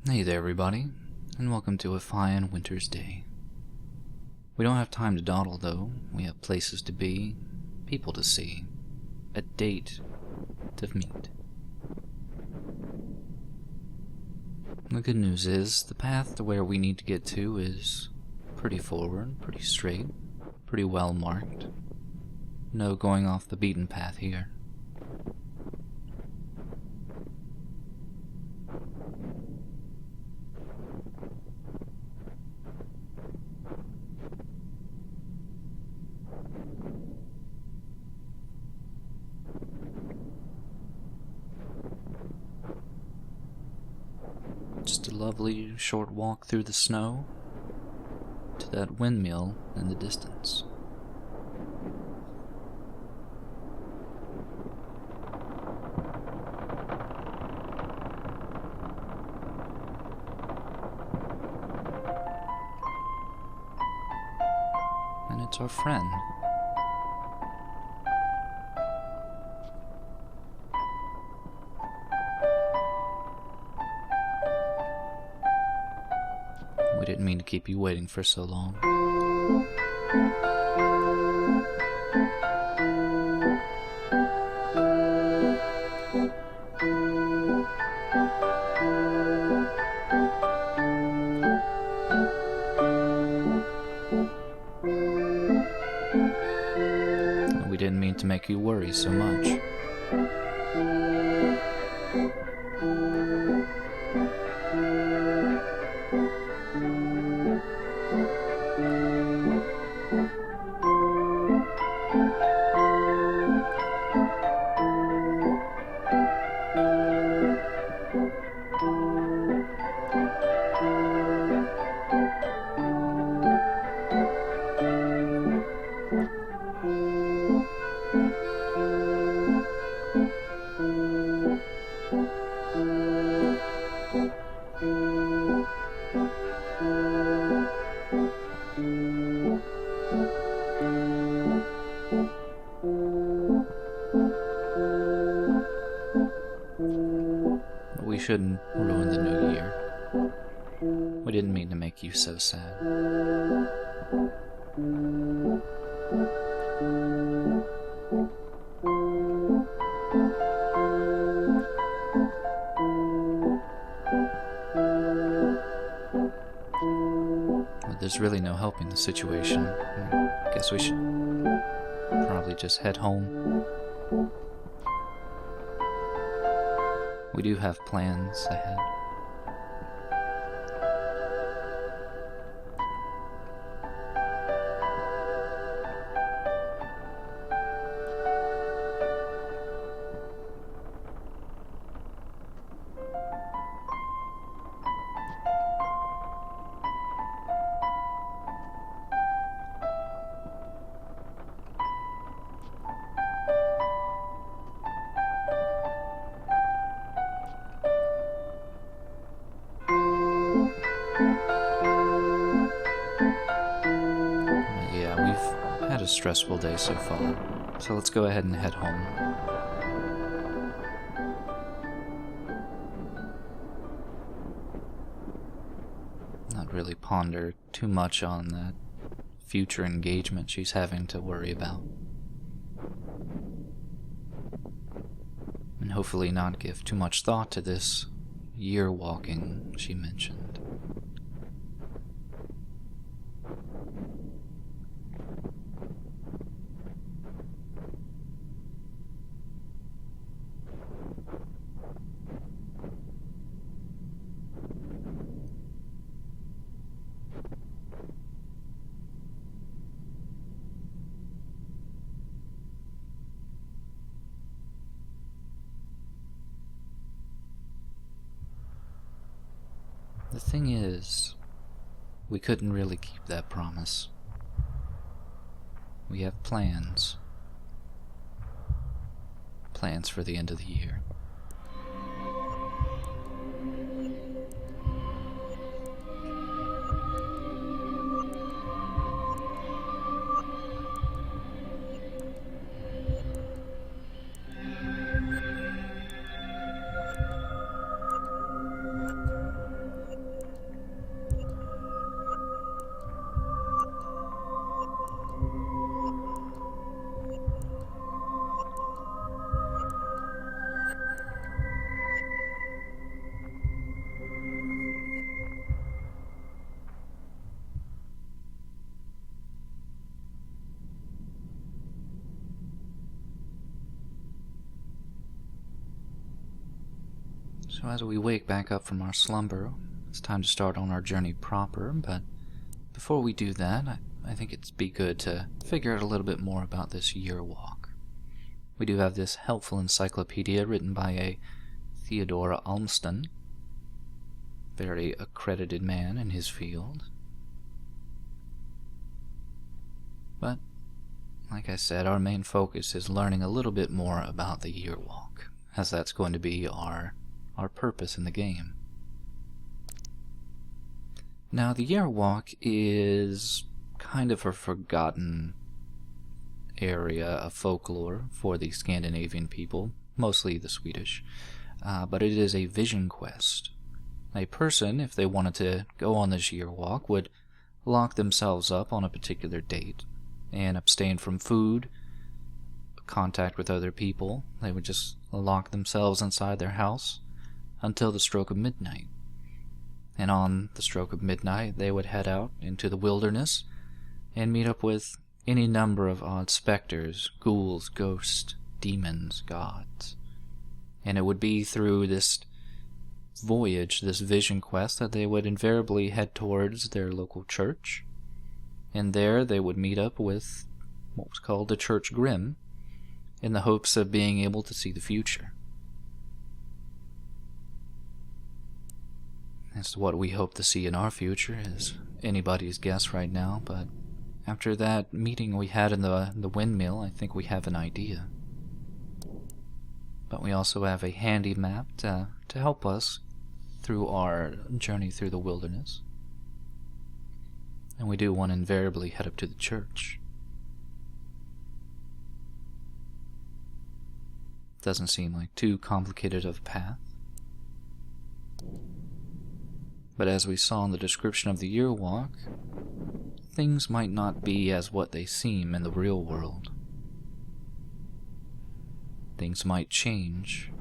Hey there everybody, and welcome to a fine winter's day. We don't have time to dawdle though, we have places to be, people to see, a date to meet. The good news is, the path to where we need to get to is pretty forward, pretty straight, pretty well marked. No going off the beaten path here. Just a lovely short walk through the snow to that windmill in the distance. And it's our friend. We didn't mean to keep you waiting for so long. We didn't mean to make you worry so much. But we shouldn't ruin the new year. We didn't mean to make you so sad. But there's really no helping the situation. I guess we should probably just head home. We do have plans ahead. Had a stressful day so far, so let's go ahead and head home. Not really ponder too much on that future engagement she's having to worry about. And hopefully not give too much thought to this year walking she mentioned. The thing is, we couldn't really keep that promise. We have plans. Plans for the end of the year. So as we wake back up from our slumber, it's time to start on our journey proper, but before we do that, I think it'd be good to figure out a little bit more about this year walk. We do have this helpful encyclopedia written by a Theodore Almston, very accredited man in his field. But, like I said, our main focus is learning a little bit more about the year walk, as that's going to be our purpose in the game. Now, the year walk is kind of a forgotten area of folklore for the Scandinavian people, mostly the Swedish, but it is a vision quest. A person, if they wanted to go on this year walk, would lock themselves up on a particular date and abstain from food, contact with other people. They would just lock themselves inside their house until the stroke of midnight. And on the stroke of midnight, they would head out into the wilderness and meet up with any number of odd specters, ghouls, ghosts, demons, gods. And it would be through this voyage, this vision quest, that they would invariably head towards their local church. And there they would meet up with what was called the Church Grim, in the hopes of being able to see the future. As to what we hope to see in our future is anybody's guess right now, but after that meeting we had in the windmill, I think we have an idea. But we also have a handy map to help us through our journey through the wilderness. And we do want to invariably head up to the church. Doesn't seem like too complicated of a path. But as we saw in the description of the year walk, things might not be as what they seem in the real world. Things might change.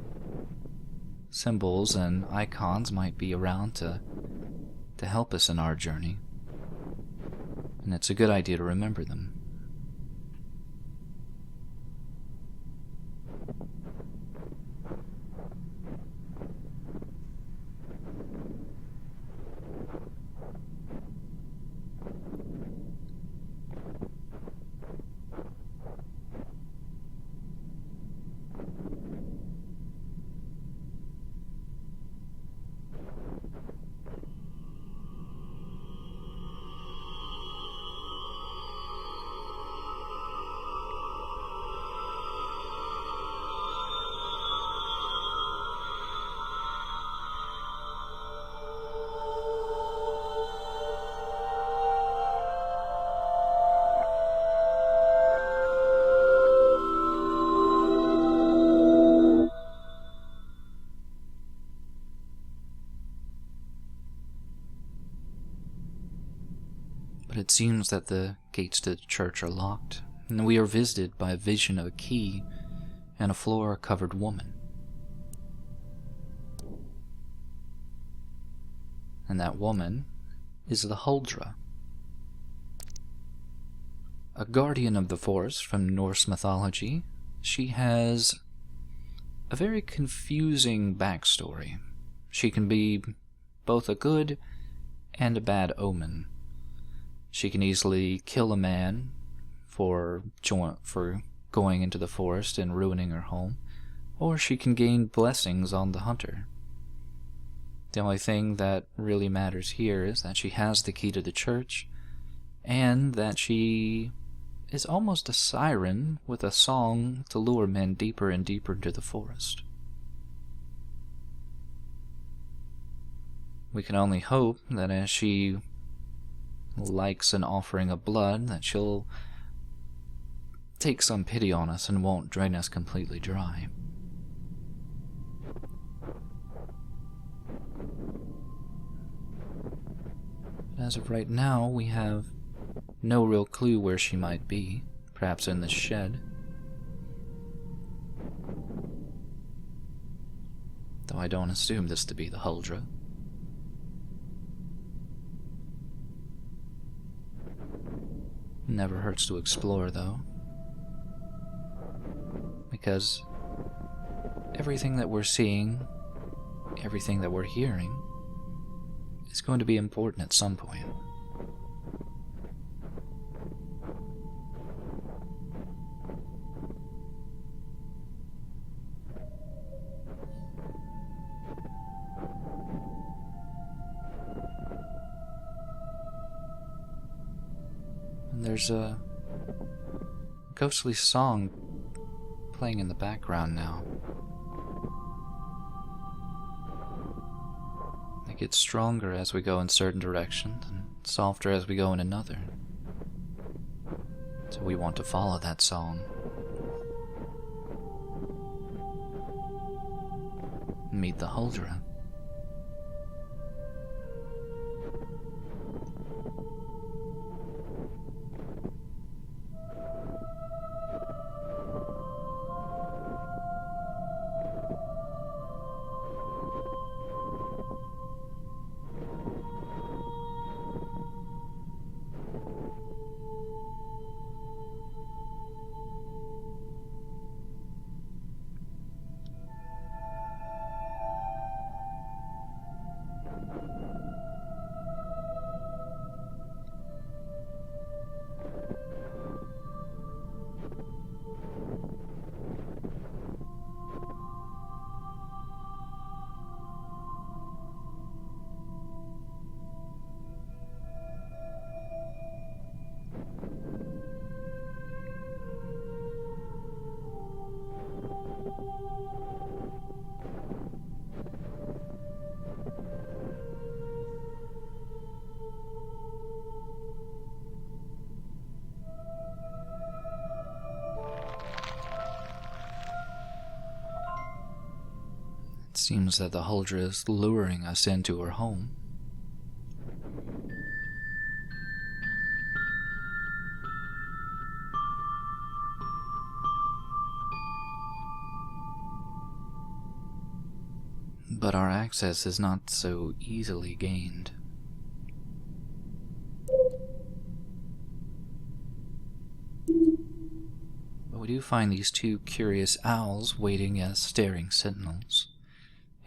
Symbols and icons might be around to help us in our journey. And it's a good idea to remember them. But it seems that the gates to the church are locked, and we are visited by a vision of a key and a floor-covered woman. And that woman is the Huldra, a guardian of the forest from Norse mythology. She has a very confusing backstory. She can be both a good and a bad omen. She can easily kill a man for going into the forest and ruining her home, or she can gain blessings on the hunter. The only thing that really matters here is that she has the key to the church, and that she is almost a siren with a song to lure men deeper and deeper into the forest. We can only hope that as she likes an offering of blood, that she'll take some pity on us and won't drain us completely dry. As of right now, we have no real clue where she might be, perhaps in this shed. Though I don't assume this to be the Huldra. Never hurts to explore, though. Because everything that we're seeing, everything that we're hearing, is going to be important at some point. And there's a ghostly song playing in the background now. It gets stronger as we go in certain directions and softer as we go in another. So we want to follow that song. Meet the Huldra. It seems that the Huldra is luring us into her home. But our access is not so easily gained. But we do find these two curious owls waiting as staring sentinels,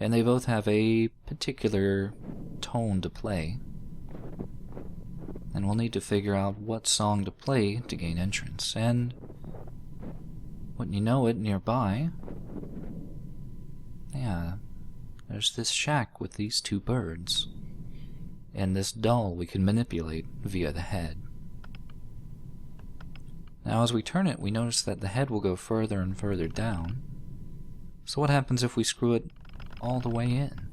and they both have a particular tone to play, and we'll need to figure out what song to play to gain entrance. And wouldn't you know it, nearby, there's this shack with these two birds, and this doll we can manipulate via the head. Now as we turn it, we notice that the head will go further and further down. So what happens if we screw it all the way in?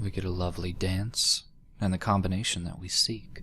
We get a lovely dance, and the combination that we seek.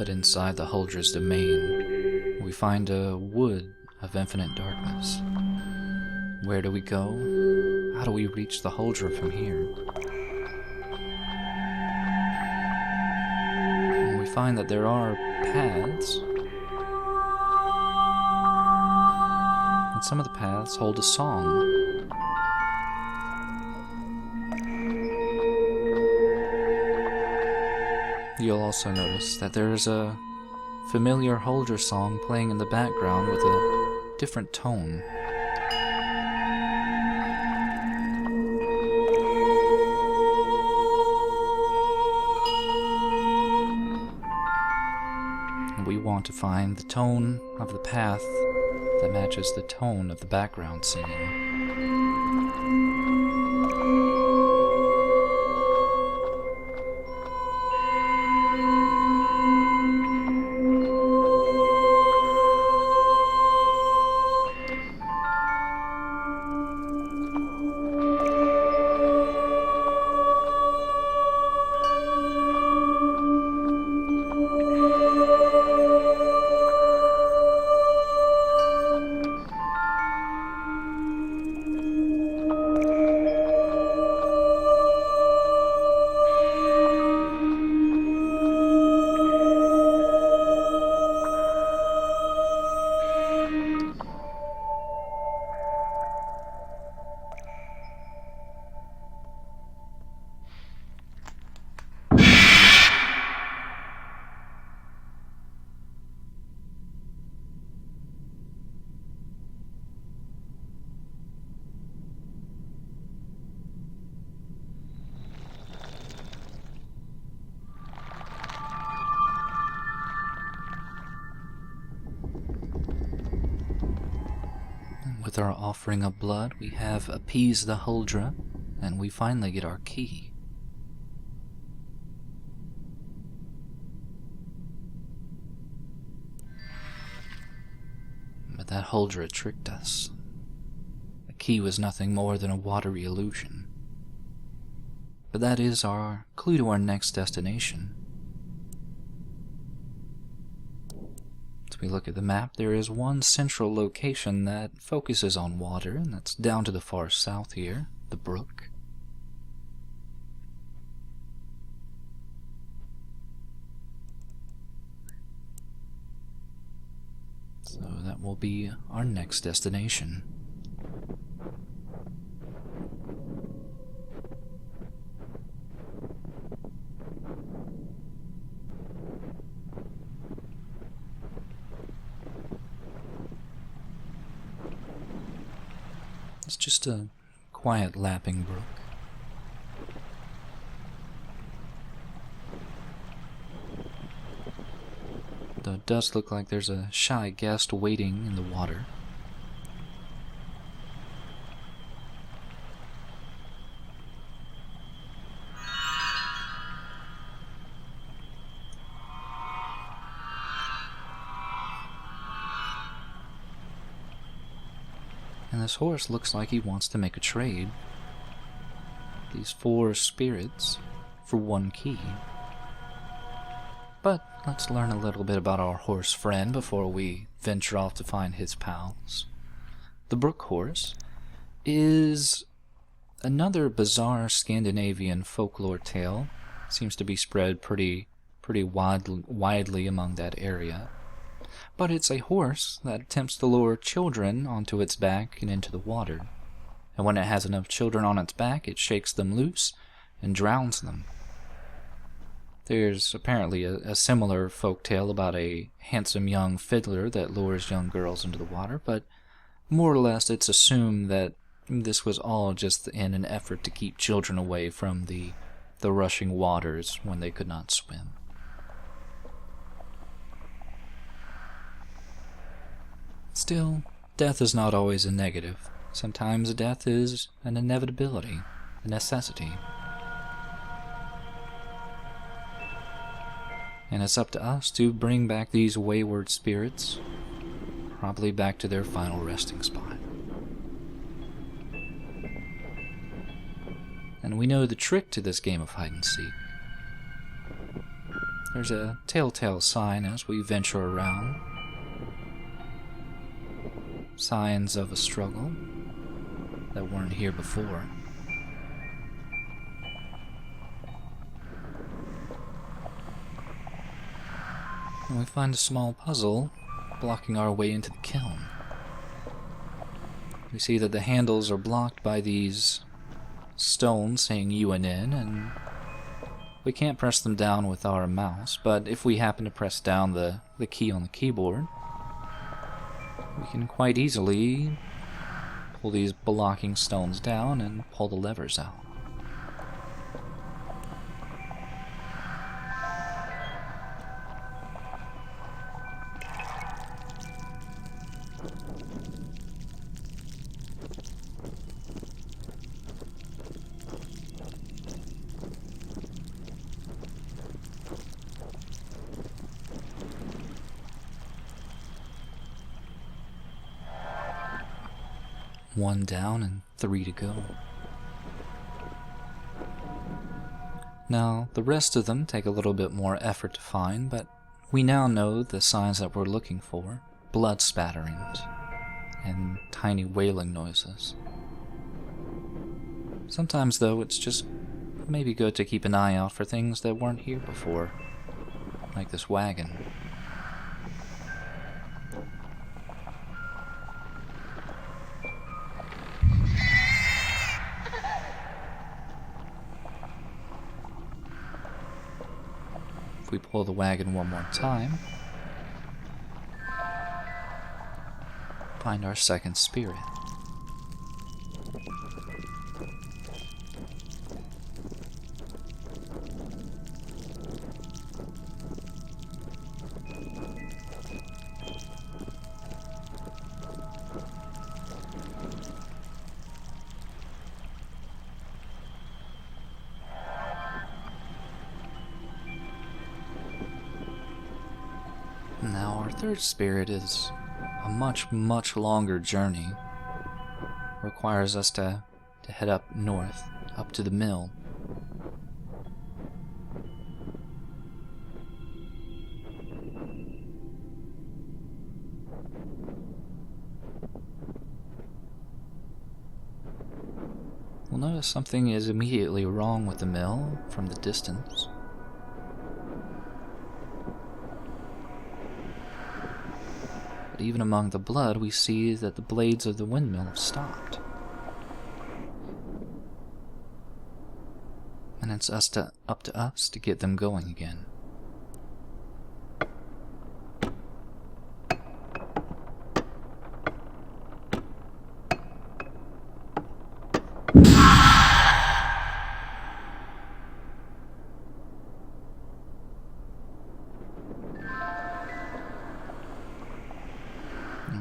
But inside the Huldra's domain, we find a wood of infinite darkness. Where do we go? How do we reach the Huldra from here? And we find that there are paths, and some of the paths hold a song. You'll also notice that there is a familiar Huldra song playing in the background with a different tone. And we want to find the tone of the path that matches the tone of the background singing. With our offering of blood, we have appeased the Huldra, and we finally get our key. But that Huldra tricked us. The key was nothing more than a watery illusion. But that is our clue to our next destination. As we look at the map, there is one central location that focuses on water, and that's down to the far south here, the brook. So that will be our next destination. It's just a quiet lapping brook. Though it does look like there's a shy guest waiting in the water. And this horse looks like he wants to make a trade. These 4 spirits for 1 key. But let's learn a little bit about our horse friend before we venture off to find his pals. The brook horse is another bizarre Scandinavian folklore tale. Seems to be spread pretty widely among that area. But it's a horse that attempts to lure children onto its back and into the water. And when it has enough children on its back, it shakes them loose and drowns them. There's apparently a similar folktale about a handsome young fiddler that lures young girls into the water, but more or less it's assumed that this was all just in an effort to keep children away from the rushing waters when they could not swim. Still, death is not always a negative. Sometimes death is an inevitability, a necessity. And it's up to us to bring back these wayward spirits, probably back to their final resting spot. And we know the trick to this game of hide and seek. There's a telltale sign as we venture around. Signs of a struggle that weren't here before. And we find a small puzzle blocking our way into the kiln. We see that the handles are blocked by these stones saying UNN, and we can't press them down with our mouse, but if we happen to press down the key on the keyboard, we can quite easily pull these blocking stones down and pull the levers out. One down and 3 to go. Now, the rest of them take a little bit more effort to find, but we now know the signs that we're looking for. Blood spatterings and tiny wailing noises. Sometimes, though, it's just maybe good to keep an eye out for things that weren't here before, like this wagon. We pull the wagon one more time, find our second spirit. Now our third spirit is a much, much longer journey. Requires us to head up north, up to the mill. We'll notice something is immediately wrong with the mill from the distance. Even among the blood, we see that the blades of the windmill have stopped. And it's up to us to get them going again.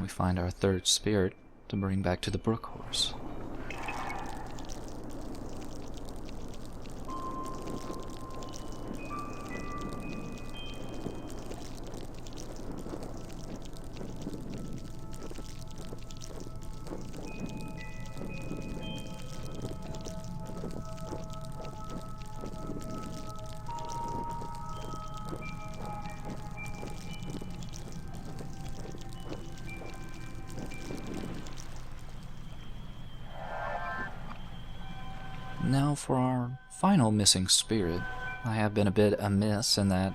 We find our third spirit to bring back to the brook horse. Now for our final missing spirit. I have been a bit amiss in that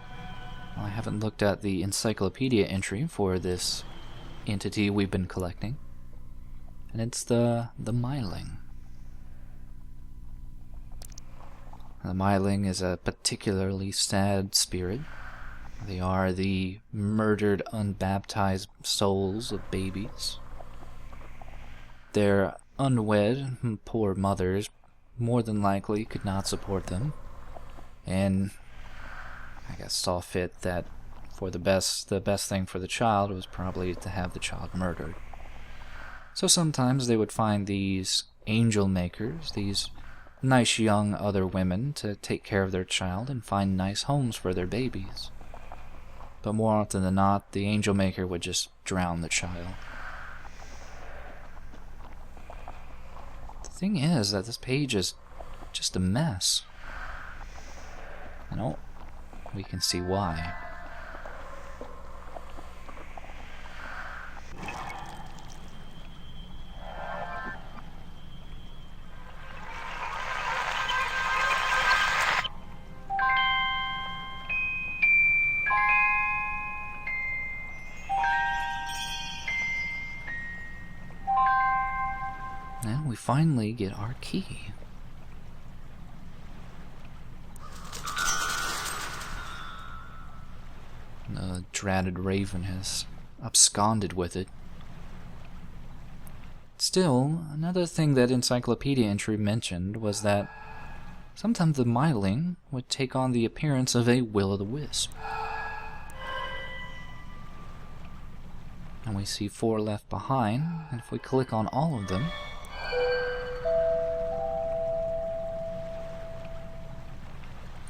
I haven't looked at the encyclopedia entry for this entity we've been collecting. And it's the myling. The myling is a particularly sad spirit. They are the murdered, unbaptized souls of babies. Their unwed, poor mothers more than likely could not support them, and I guess saw fit that for the best thing for the child was probably to have the child murdered. So sometimes they would find these angel makers, these nice young other women, to take care of their child and find nice homes for their babies. But more often than not, the angel maker would just drown the child. The thing is that this page is just a mess. I don't we can see why. And we finally get our key. The dreaded raven has absconded with it. Still, another thing that encyclopedia entry mentioned was that sometimes the myling would take on the appearance of a will-o'-the-wisp. And we see 4 left behind, and if we click on all of them,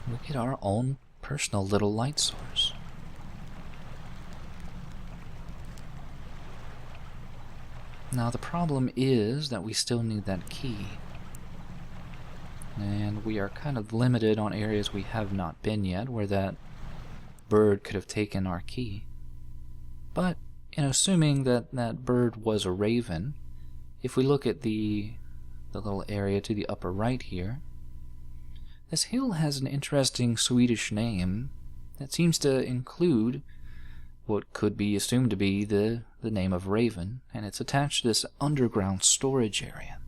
we get our own personal little light source. Now the problem is that we still need that key. And we are kind of limited on areas we have not been yet where that bird could have taken our key. But in assuming that that bird was a raven, if we look at the little area to the upper right here, this hill has an interesting Swedish name that seems to include what could be assumed to be the name of Raven, and it's attached to this underground storage area.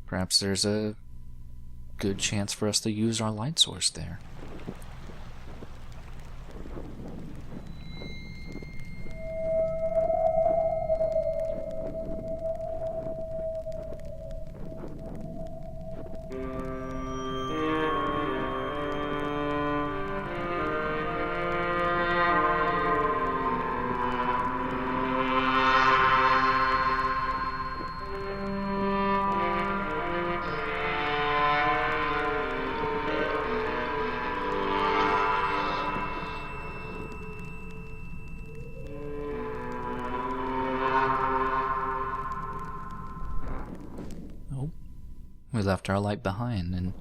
Perhaps there's a good chance for us to use our light source there. We left our light behind, and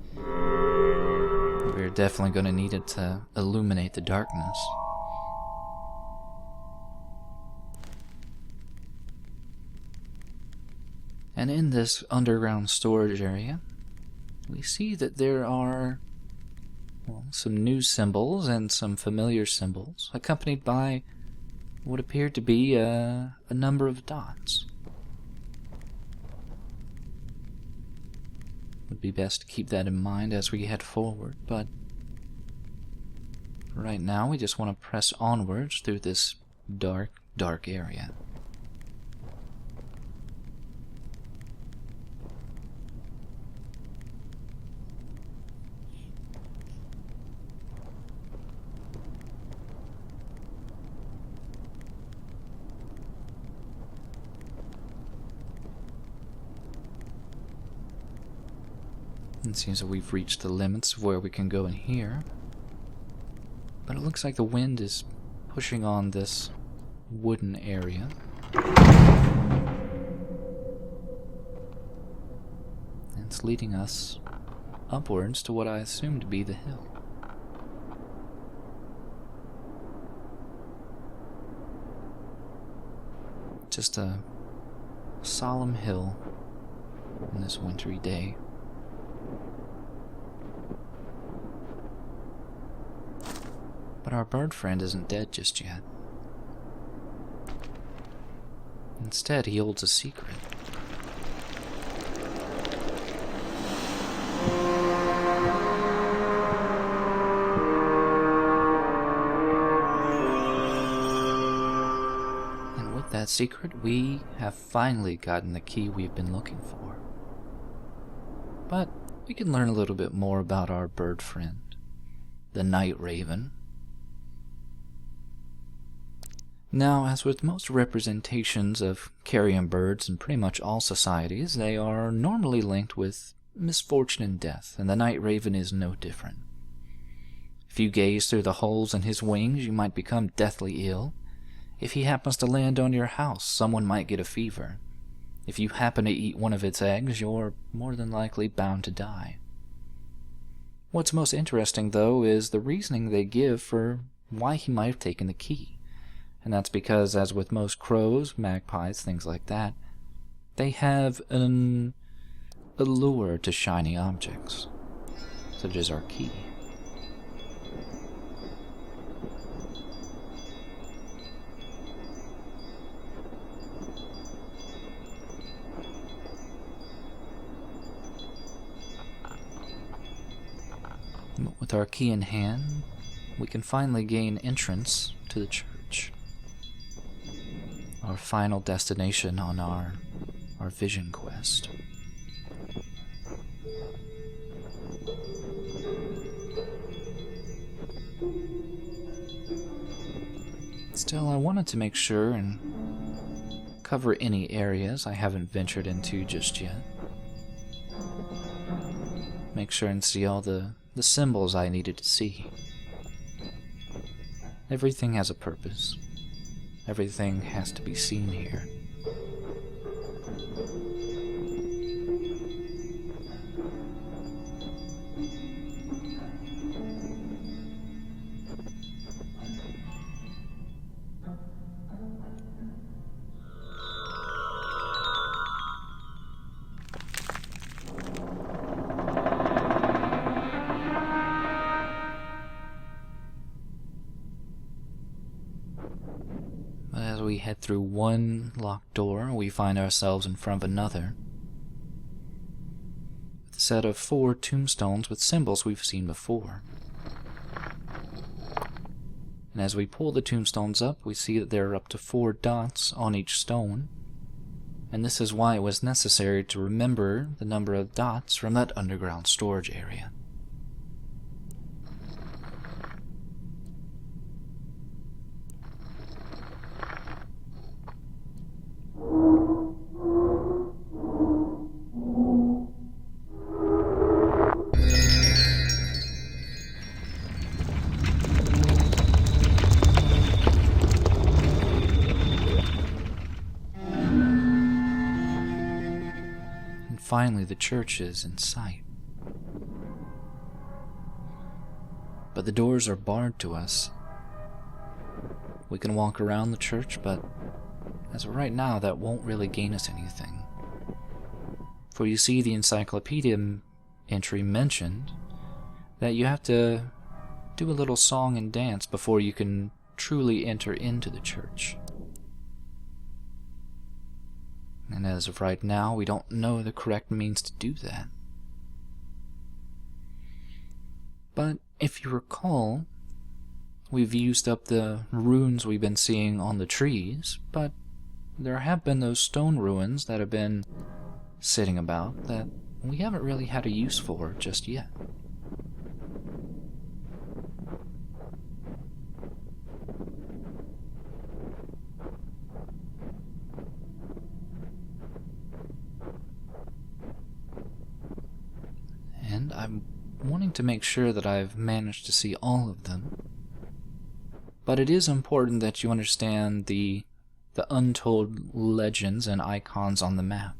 we're definitely going to need it to illuminate the darkness. And in this underground storage area, we see that there are some new symbols and some familiar symbols, accompanied by what appeared to be a number of dots. Would be best to keep that in mind as we head forward, but right now we just want to press onwards through this dark, dark area. It seems that we've reached the limits of where we can go in here. But it looks like the wind is pushing on this wooden area. And it's leading us upwards to what I assume to be the hill. Just a solemn hill on this wintry day. But our bird friend isn't dead just yet. Instead, he holds a secret. And with that secret, we have finally gotten the key we've been looking for. But we can learn a little bit more about our bird friend, the night raven. Now, as with most representations of carrion birds in pretty much all societies, they are normally linked with misfortune and death, and the night raven is no different. If you gaze through the holes in his wings, you might become deathly ill. If he happens to land on your house, someone might get a fever. If you happen to eat one of its eggs, you're more than likely bound to die. What's most interesting, though, is the reasoning they give for why he might have taken the key. And that's because, as with most crows, magpies, things like that, they have an allure to shiny objects, such as our key. With our key in hand, we can finally gain entrance to the church, our final destination on our vision quest. Still, I wanted to make sure and cover any areas I haven't ventured into just yet. Make sure and see all the symbols I needed to see. Everything has a purpose. Everything has to be seen here. As we head through one locked door, we find ourselves in front of another, with a set of 4 tombstones with symbols we've seen before. And as we pull the tombstones up, we see that there are up to 4 dots on each stone, and this is why it was necessary to remember the number of dots from that underground storage area. Finally, the church is in sight. But the doors are barred to us. We can walk around the church, but as of right now, that won't really gain us anything. For you see, the encyclopedia entry mentioned that you have to do a little song and dance before you can truly enter into the church. And as of right now, we don't know the correct means to do that. But if you recall, we've used up the runes we've been seeing on the trees, but there have been those stone ruins that have been sitting about that we haven't really had a use for just yet. And I'm wanting to make sure that I've managed to see all of them. But it is important that you understand the untold legends and icons on the map.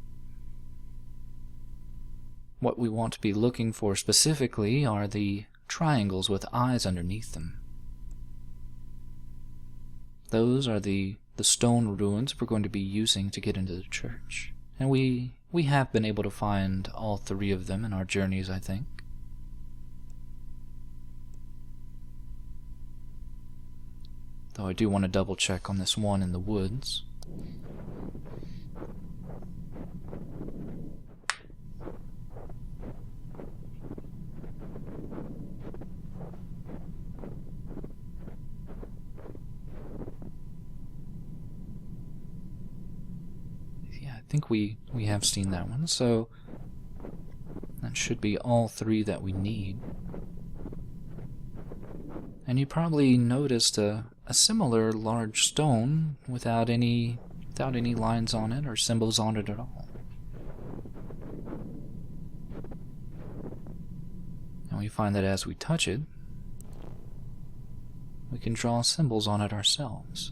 What we want to be looking for specifically are the triangles with eyes underneath them. Those are the stone ruins we're going to be using to get into the church. And we have been able to find all 3 of them in our journeys, I think. Though I do want to double check on this one in the woods. I think we have seen that one, so that should be all 3 that we need. And you probably noticed a similar large stone without any lines on it or symbols on it at all. And we find that as we touch it, we can draw symbols on it ourselves.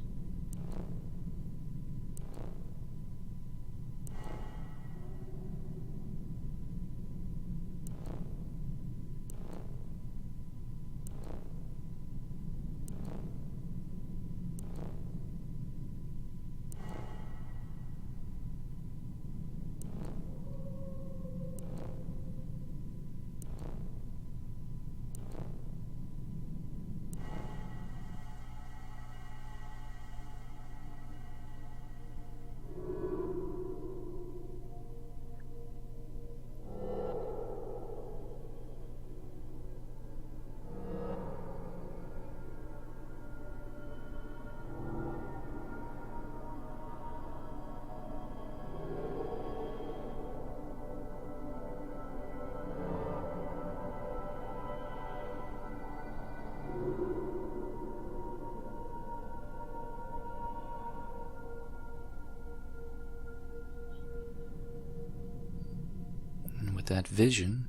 that vision,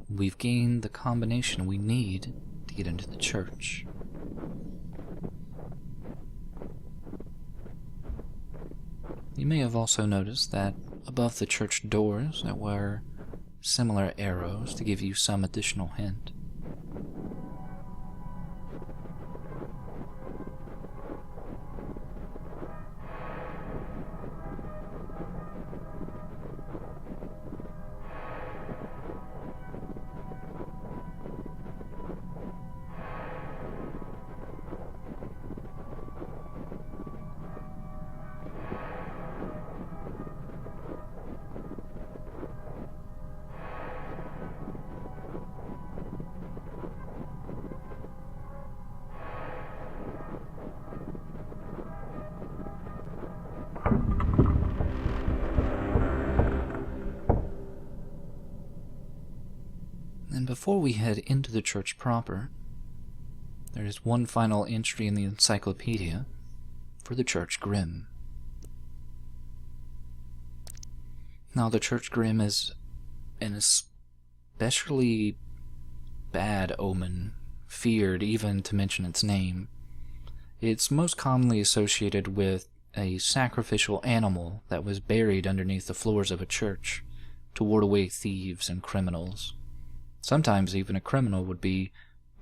we've gained the combination we need to get into the church. You may have also noticed that above the church doors there were similar arrows to give you some additional hint. And before we head into the church proper, there is one final entry in the encyclopedia for the Church Grim. Now, the Church Grim is an especially bad omen, feared even to mention its name. It's most commonly associated with a sacrificial animal that was buried underneath the floors of a church to ward away thieves and criminals. Sometimes even a criminal would be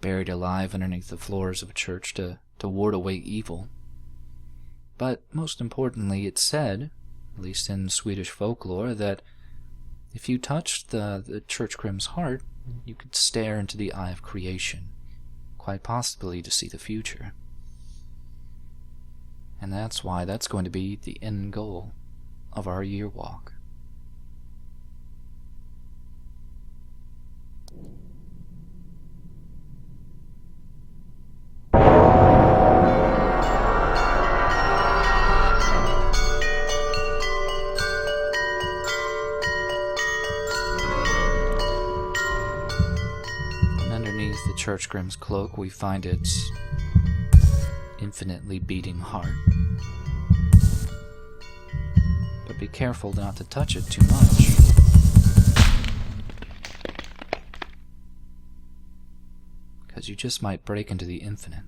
buried alive underneath the floors of a church to ward away evil. But most importantly, it's said, at least in Swedish folklore, that if you touched the Church Grim's heart, you could stare into the eye of creation, quite possibly to see the future. And that's why that's going to be the end goal of our year walk. The Church Grim's cloak, we find its infinitely beating heart. But be careful not to touch it too much. Because you just might break into the infinite.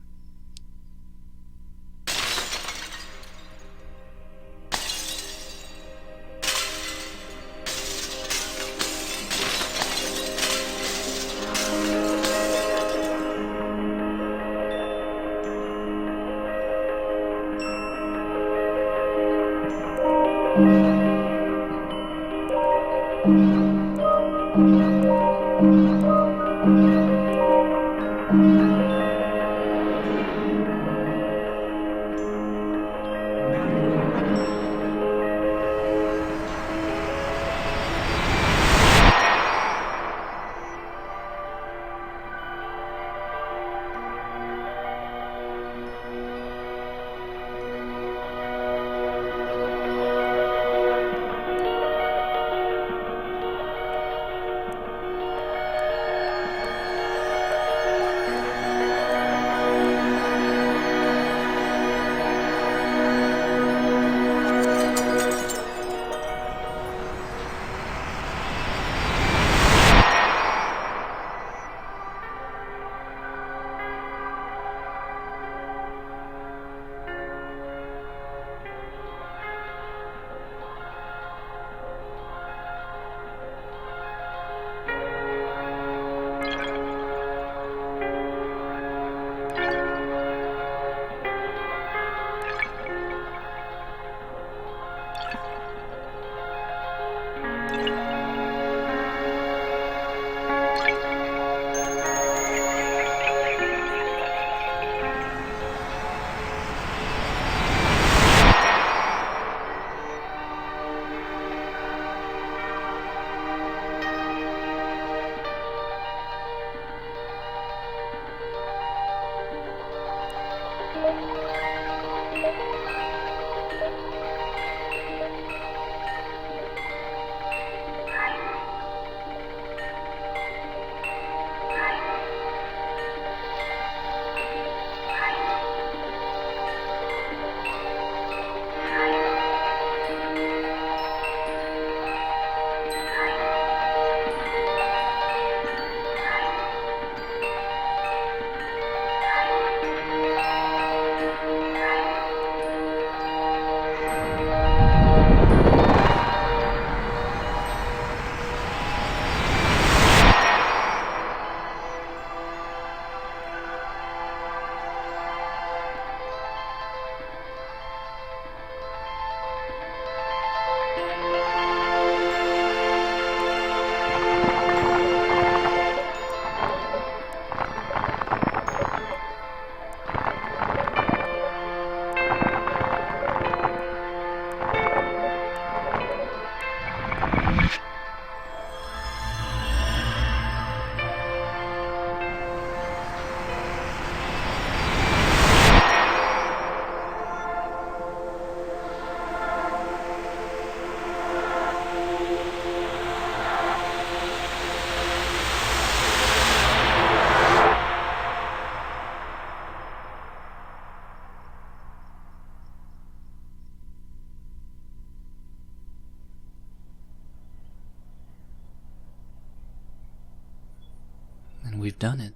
We've done it.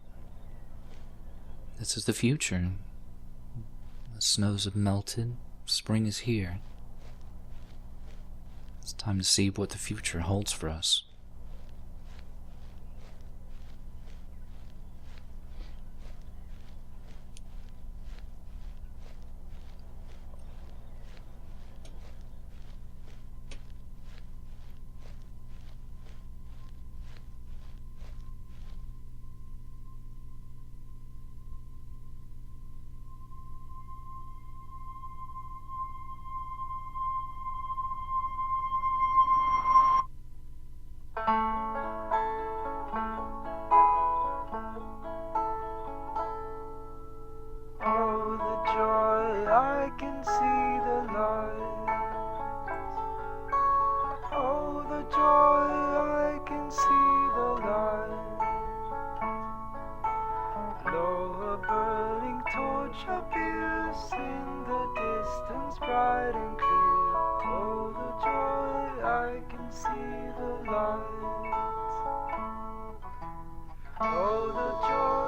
This is the future. The snows have melted. Spring is here. It's time to see what the future holds for us. Oh, the joy, I can see the light. Oh, the joy, I can see the light. Lo, a burning torch appears in the distance, bright and clear. Oh, the joy, I can see the light. Oh, the joy,